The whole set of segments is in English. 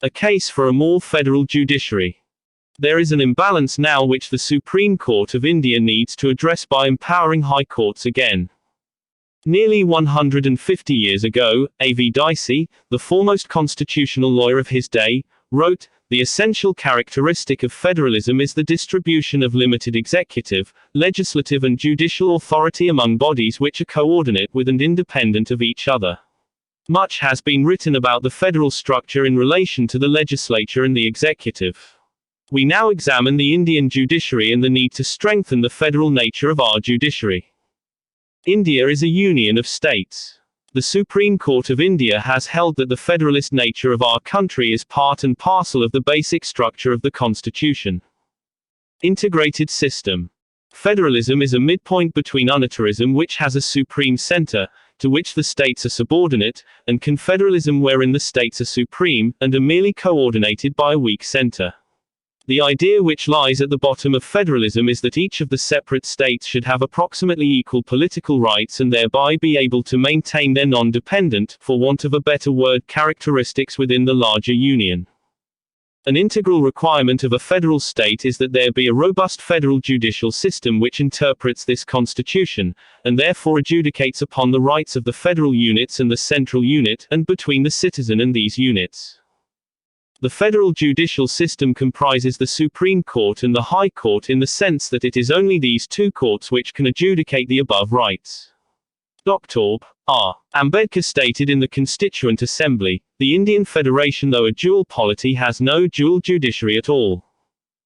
A case for a more federal judiciary. There is an imbalance now which the Supreme Court of India needs to address by empowering high courts again. Nearly 150 years ago, A.V. Dicey, the foremost constitutional lawyer of his day, wrote, "The essential characteristic of federalism is the distribution of limited executive, legislative and judicial authority among bodies which are coordinate with and independent of each other." Much has been written about the federal structure in relation to the legislature and the executive. We now examine the Indian judiciary and the need to strengthen the federal nature of our judiciary. India is a union of states. The Supreme Court of India has held that the federalist nature of our country is part and parcel of the basic structure of the Constitution. Integrated system. Federalism is a midpoint between unitarism, which has a supreme center, to which the states are subordinate, and confederalism, wherein the states are supreme, and are merely coordinated by a weak center. The idea which lies at the bottom of federalism is that each of the separate states should have approximately equal political rights and thereby be able to maintain their non-dependent, for want of a better word, characteristics within the larger union. An integral requirement of a federal state is that there be a robust federal judicial system which interprets this constitution, and therefore adjudicates upon the rights of the federal units and the central unit, and between the citizen and these units. The federal judicial system comprises the Supreme Court and the High Court in the sense that it is only these two courts which can adjudicate the above rights. Dr. R. Ambedkar stated in the Constituent Assembly, "The Indian Federation, though a dual polity, has no dual judiciary at all.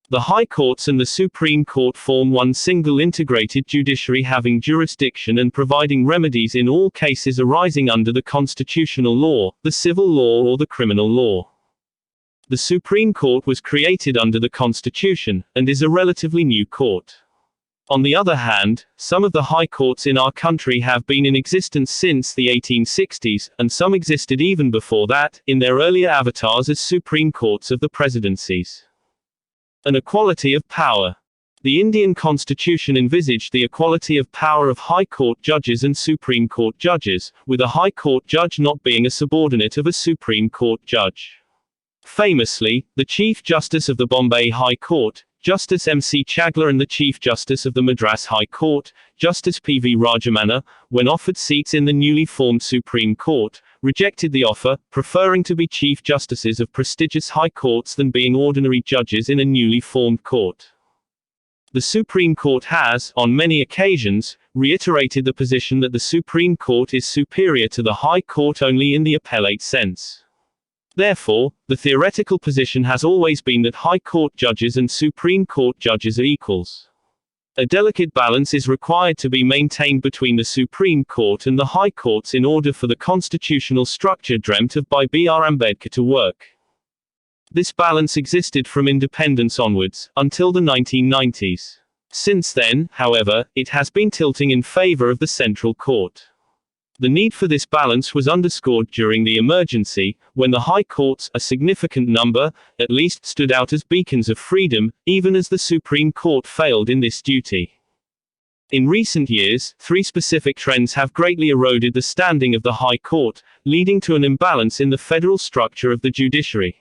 The High Courts and the Supreme Court form one single integrated judiciary having jurisdiction and providing remedies in all cases arising under the constitutional law, the civil law or the criminal law." The Supreme Court was created under the Constitution, and is a relatively new court. On the other hand, some of the high courts in our country have been in existence since the 1860s, and some existed even before that, in their earlier avatars as Supreme Courts of the presidencies. An equality of power. The Indian Constitution envisaged the equality of power of High Court judges and Supreme Court judges, with a High Court judge not being a subordinate of a Supreme Court judge. Famously, the Chief Justice of the Bombay High Court, Justice M.C. Chagla, and the Chief Justice of the Madras High Court, Justice P.V. Rajamanna, when offered seats in the newly formed Supreme Court, rejected the offer, preferring to be Chief Justices of prestigious high courts than being ordinary judges in a newly formed court. The Supreme Court has, on many occasions, reiterated the position that the Supreme Court is superior to the High Court only in the appellate sense. Therefore, the theoretical position has always been that High Court judges and Supreme Court judges are equals. A delicate balance is required to be maintained between the Supreme Court and the High Courts in order for the constitutional structure dreamt of by B.R. Ambedkar to work. This balance existed from independence onwards, until the 1990s. Since then, however, it has been tilting in favor of the Central Court. The need for this balance was underscored during the emergency, when the high courts, a significant number, at least, stood out as beacons of freedom, even as the Supreme Court failed in this duty. In recent years, three specific trends have greatly eroded the standing of the High Court, leading to an imbalance in the federal structure of the judiciary.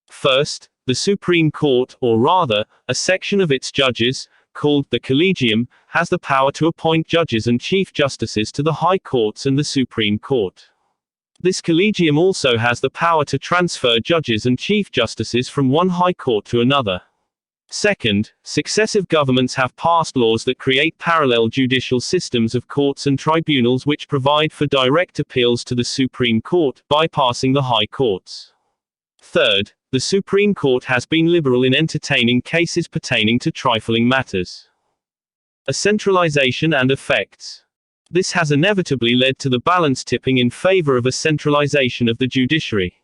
First, the Supreme Court, or rather, a section of its judges, called the Collegium, has the power to appoint judges and chief justices to the High Courts and the Supreme Court. This Collegium also has the power to transfer judges and chief justices from one High Court to another. Second, successive governments have passed laws that create parallel judicial systems of courts and tribunals which provide for direct appeals to the Supreme Court, bypassing the High Courts. Third, the Supreme Court has been liberal in entertaining cases pertaining to trifling matters. A centralization and effects. This has inevitably led to the balance tipping in favor of a centralization of the judiciary.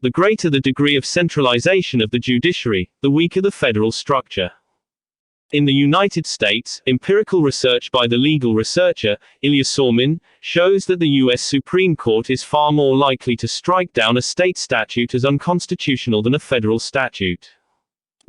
The greater the degree of centralization of the judiciary, the weaker the federal structure. In the United States, empirical research by the legal researcher, Ilya Sormin, shows that the U.S. Supreme Court is far more likely to strike down a state statute as unconstitutional than a federal statute.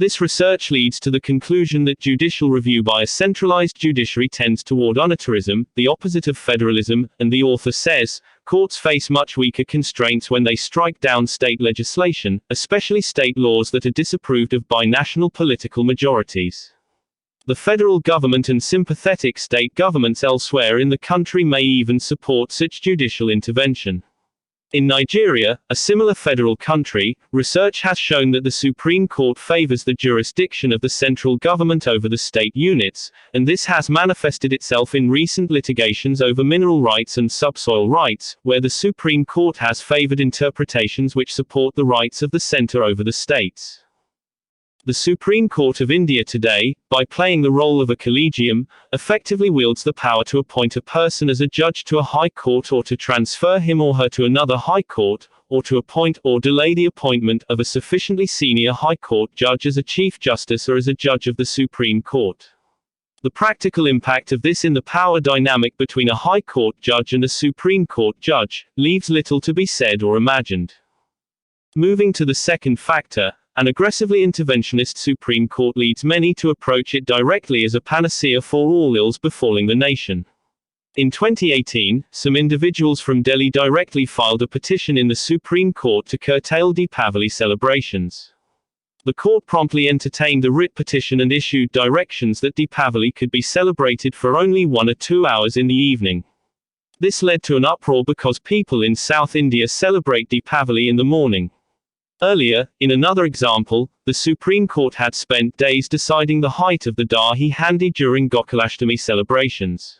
This research leads to the conclusion that judicial review by a centralized judiciary tends toward unitarism, the opposite of federalism, and the author says, courts face much weaker constraints when they strike down state legislation, especially state laws that are disapproved of by national political majorities. The federal government and sympathetic state governments elsewhere in the country may even support such judicial intervention. In Nigeria, a similar federal country, research has shown that the Supreme Court favors the jurisdiction of the central government over the state units, and this has manifested itself in recent litigations over mineral rights and subsoil rights, where the Supreme Court has favored interpretations which support the rights of the center over the states. The Supreme Court of India today, by playing the role of a collegium, effectively wields the power to appoint a person as a judge to a high court or to transfer him or her to another high court, or to appoint or delay the appointment of a sufficiently senior high court judge as a chief justice or as a judge of the Supreme Court. The practical impact of this in the power dynamic between a high court judge and a Supreme Court judge leaves little to be said or imagined. Moving to the second factor, an aggressively interventionist Supreme Court leads many to approach it directly as a panacea for all ills befalling the nation. In 2018, some individuals from Delhi directly filed a petition in the Supreme Court to curtail Deepavali celebrations. The court promptly entertained the writ petition and issued directions that Deepavali could be celebrated for only 1 or 2 hours in the evening. This led to an uproar because people in South India celebrate Deepavali in the morning. Earlier, in another example, the Supreme Court had spent days deciding the height of the Dahi Handi during Gokulashtami celebrations.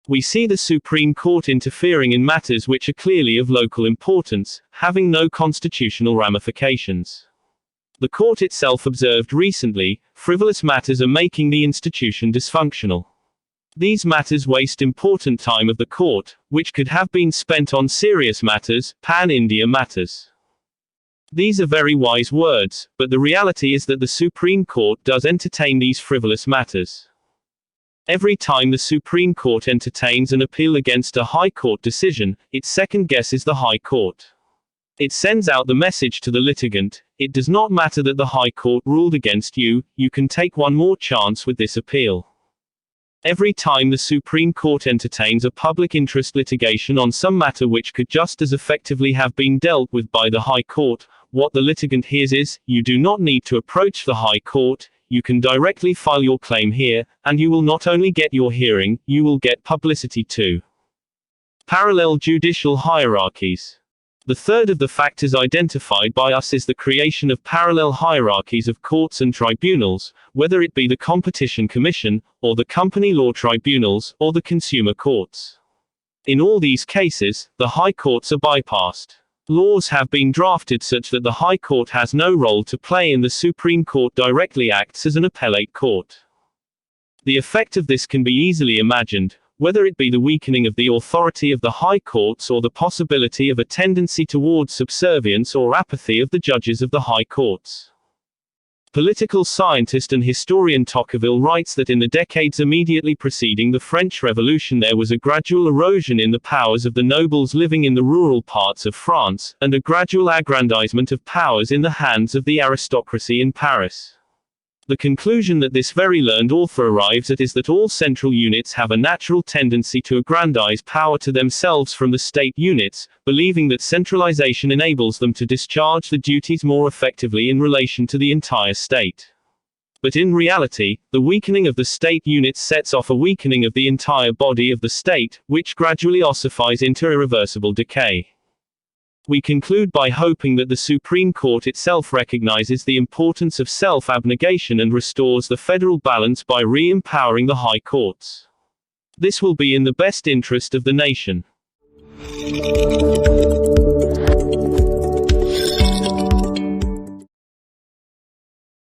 We see the Supreme Court interfering in matters which are clearly of local importance, having no constitutional ramifications. The court itself observed recently, frivolous matters are making the institution dysfunctional. These matters waste important time of the court, which could have been spent on serious matters, pan-India matters. These are very wise words, but the reality is that the Supreme Court does entertain these frivolous matters. Every time the Supreme Court entertains an appeal against a High Court decision, it second-guesses the High Court. It sends out the message to the litigant, it does not matter that the High Court ruled against you, you can take one more chance with this appeal. Every time the Supreme Court entertains a public interest litigation on some matter which could just as effectively have been dealt with by the High Court, what the litigant hears is, you do not need to approach the High Court, you can directly file your claim here, and you will not only get your hearing, you will get publicity too. Parallel judicial hierarchies. The third of the factors identified by us is the creation of parallel hierarchies of courts and tribunals, whether it be the Competition Commission, or the Company Law Tribunals, or the Consumer Courts. In all these cases, the High Courts are bypassed. Laws have been drafted such that the High Court has no role to play and the Supreme Court directly acts as an appellate court. The effect of this can be easily imagined, whether it be the weakening of the authority of the High Courts or the possibility of a tendency towards subservience or apathy of the judges of the High Courts. Political scientist and historian Tocqueville writes that in the decades immediately preceding the French Revolution there was a gradual erosion in the powers of the nobles living in the rural parts of France, and a gradual aggrandizement of powers in the hands of the aristocracy in Paris. The conclusion that this very learned author arrives at is that all central units have a natural tendency to aggrandize power to themselves from the state units, believing that centralization enables them to discharge the duties more effectively in relation to the entire state. But in reality, the weakening of the state units sets off a weakening of the entire body of the state, which gradually ossifies into irreversible decay. We conclude by hoping that the Supreme Court itself recognizes the importance of self-abnegation and restores the federal balance by re-empowering the High Courts. This will be in the best interest of the nation.